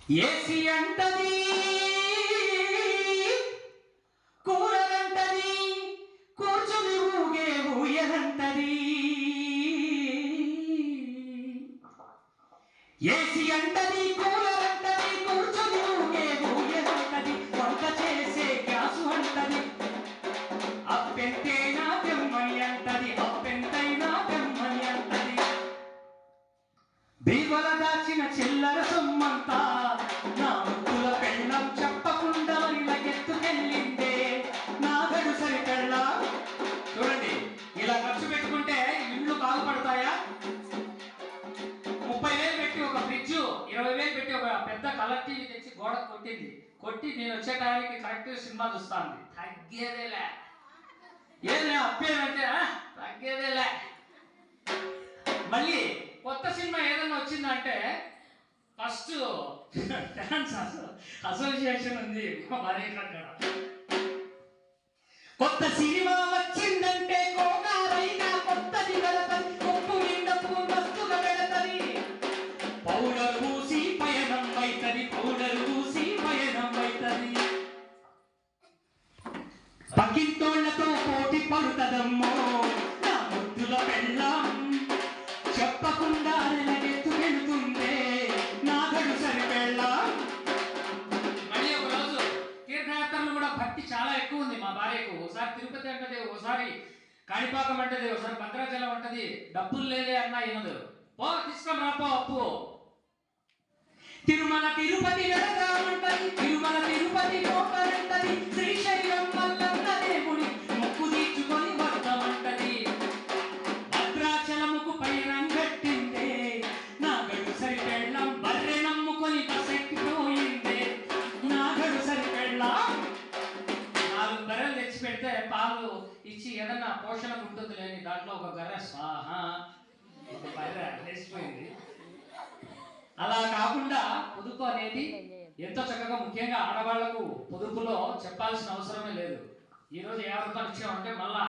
ఏసి అంటది కూరలంటది కూర్చుని ఊగే ఊయలంటది. ఏసి అంటది కూరలంటది కూర్చుని ఊగే ఊయలంటది. వంట చేసే గ్యాసు అంటది అప్పెంతైనా తెమ్మని అంటది అప్పెంతైనా తెమ్మని అంటది. బీవల దాచిన చిల్లర సొమ్మంతా నా ముక్కుల పెళ్ళం చెప్పకుండా ఇలాగెత్తుకెళ్ళిందే నా గడుసరి పెళ్ళం. చూడండి, ఇలా ఖర్చు పెట్టుకుంటే ఇళ్ళు బాగుపడతాయా? 30,000 పెట్టి ఒక ఫ్రిడ్జ్, 20,000 పెట్టి ఒక పెద్ద కలర్ టీవీ తెచ్చి గోడ కొట్టింది. కొట్టి నేను వచ్చే టైంకి కరెక్ట్ సినిమా చూస్తాను. తగ్గేదేలే. ఏదే అప్పేదంటే తగ్గేదేలే. మళ్ళీ కొత్త సినిమా ఏదైనా వచ్చిందంటే ఫస్ట్ డాన్స్ అసోసియేషన్ ఉంది మా భార్య అక్కడ. కొత్త సినిమా వచ్చిందంటే కోగారైనా కొత్తది వెళతది కొప్పు నిండపు మస్తుగా వెళతది. పౌడర్ పూసి పయనం వైతది పౌడర్ పూసి పయనం వైతది. పక్కింటోళ్లతో పోటీ పడుతదమ్మో నా ముద్దుల పెళ్ళం చెప్పకుండా ఎలాగెత్తు వెళుతుందే నా గడుసరి పెళ్ళం. మళ్ళీ ఒక రోజు తీర్థయాత్రలు కూడా భక్తి చాలా ఎక్కువ ఉంది మా భార్యకు. ఒకసారి తిరుపతి అంటది, ఒకసారి కాణిపాకం అంటది, ఒకసారి భద్రాచలం అంటది. డబ్బులు లేదే అన్నా ఏమదు. పో తీసుకొని రాపో అప్పు. తిరుమల తిరుపతి వెళదామంటది తిరుమల తిరుపతి పోతానంటది. శ్రీశైలం మల్లన్న దేవుని మొక్కు తీర్చుకొని వద్దామంటది. భద్రాచలముకు పైరం కట్టిందే నా గడుసరి పెళ్ళం. బర్రె నమ్ముకొని బసెక్కిపోయిందే నా గడుసరి పెళ్ళం. 4 బర్రెలు తెచ్చి పెడితే పాలు ఇచ్చి ఏదన్నా పోషణకు ఉంటుంది లేని దాంట్లో ఒక గర్రె స్వాహా ఒక బర్రె లేచిపోయింది. అలా కాకుండా పొదుపు అనేది ఎంతో చక్కగా, ముఖ్యంగా ఆడవాళ్లకు పొదుపులో చెప్పాల్సిన అవసరమే లేదు. ఈరోజు 50 రూపాయలు ఇచ్చామంటే మళ్ళా